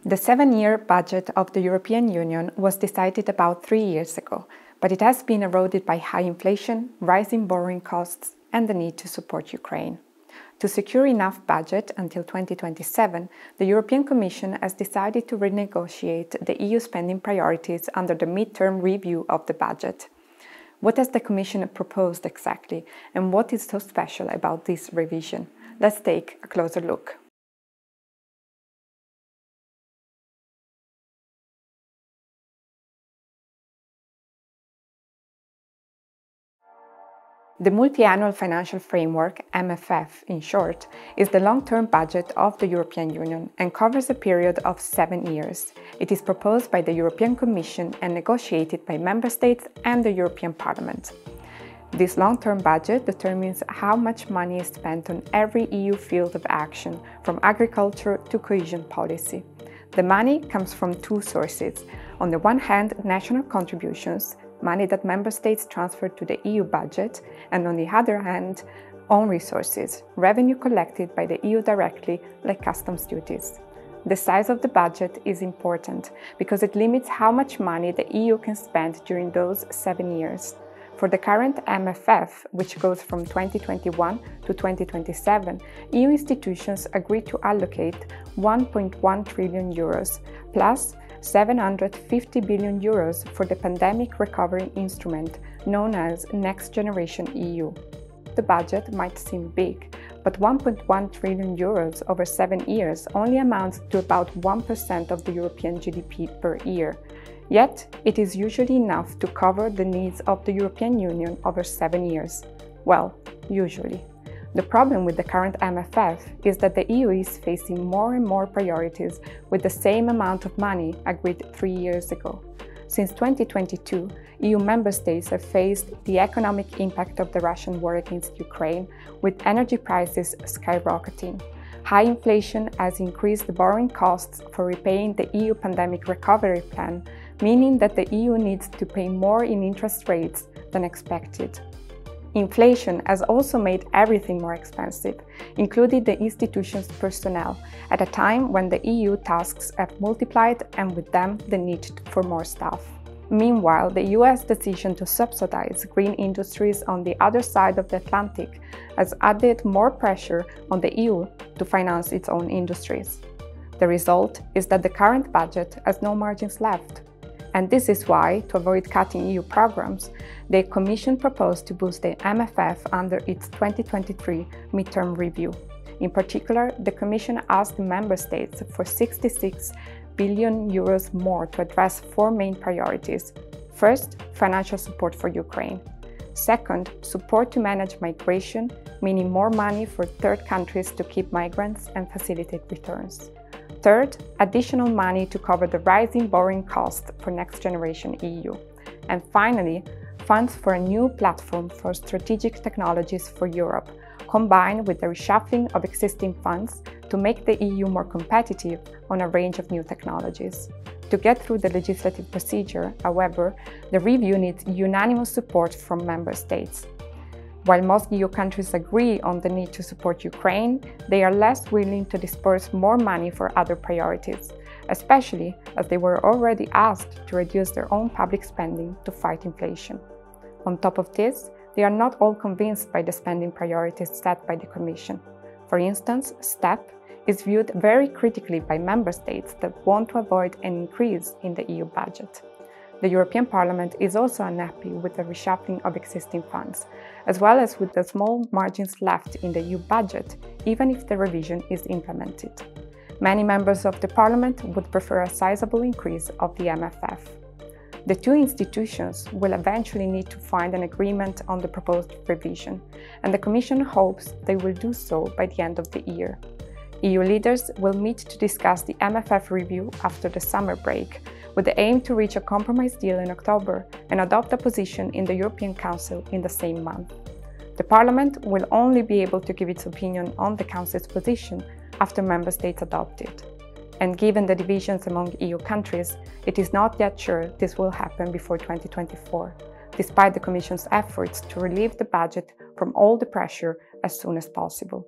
The 7-year budget of the European Union was decided about 3 years ago, but it has been eroded by high inflation, rising borrowing costs, and the need to support Ukraine. To secure enough budget until 2027, the European Commission has decided to renegotiate the EU spending priorities under the mid-term review of the budget. What has the Commission proposed exactly, and what is so special about this revision? Let's take a closer look. The Multiannual Financial Framework, MFF in short, is the long-term budget of the European Union and covers a period of 7 years. It is proposed by the European Commission and negotiated by Member States and the European Parliament. This long-term budget determines how much money is spent on every EU field of action, from agriculture to cohesion policy. The money comes from two sources. On the one hand, national contributions, money that Member States transfer to the EU budget, and on the other hand, own resources, revenue collected by the EU directly, like customs duties. The size of the budget is important because it limits how much money the EU can spend during those 7 years. For the current MFF, which goes from 2021 to 2027, EU institutions agreed to allocate 1.1 trillion euros, plus 750 billion euros for the pandemic recovery instrument known as Next Generation EU. The budget might seem big, but 1.1 trillion euros over 7 years only amounts to about 1% of the European GDP per year. Yet, it is usually enough to cover the needs of the European Union over 7 years. Well, usually. The problem with the current MFF is that the EU is facing more and more priorities with the same amount of money agreed 3 years ago. Since 2022, EU member states have faced the economic impact of the Russian war against Ukraine, with energy prices skyrocketing. High inflation has increased the borrowing costs for repaying the EU pandemic recovery plan, meaning that the EU needs to pay more in interest rates than expected. Inflation has also made everything more expensive, including the institution's personnel, at a time when the EU tasks have multiplied and with them the need for more staff. Meanwhile, the US decision to subsidize green industries on the other side of the Atlantic has added more pressure on the EU to finance its own industries. The result is that the current budget has no margins left. And this is why, to avoid cutting EU programs, the Commission proposed to boost the MFF under its 2023 midterm review. In particular, the Commission asked the Member States for 66 billion euros more to address 4 main priorities. First, financial support for Ukraine. Second, support to manage migration, meaning more money for third countries to keep migrants and facilitate returns. Third, additional money to cover the rising borrowing costs for Next Generation EU. And finally, funds for a new platform for strategic technologies for Europe, combined with the reshuffling of existing funds to make the EU more competitive on a range of new technologies. To get through the legislative procedure, however, the review needs unanimous support from Member States. While most EU countries agree on the need to support Ukraine, they are less willing to disperse more money for other priorities, especially as they were already asked to reduce their own public spending to fight inflation. On top of this, they are not all convinced by the spending priorities set by the Commission. For instance, STEP is viewed very critically by Member States that want to avoid an increase in the EU budget. The European Parliament is also unhappy with the reshuffling of existing funds, as well as with the small margins left in the EU budget, even if the revision is implemented. Many members of the Parliament would prefer a sizable increase of the MFF. The two institutions will eventually need to find an agreement on the proposed revision, and the Commission hopes they will do so by the end of the year. EU leaders will meet to discuss the MFF review after the summer break, with the aim to reach a compromise deal in October and adopt a position in the European Council in the same month. The Parliament will only be able to give its opinion on the Council's position after Member States adopt it. And given the divisions among EU countries, it is not yet sure this will happen before 2024, despite the Commission's efforts to relieve the budget from all the pressure as soon as possible.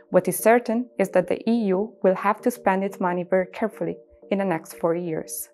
What is certain is that the EU will have to spend its money very carefully in the next 4 years.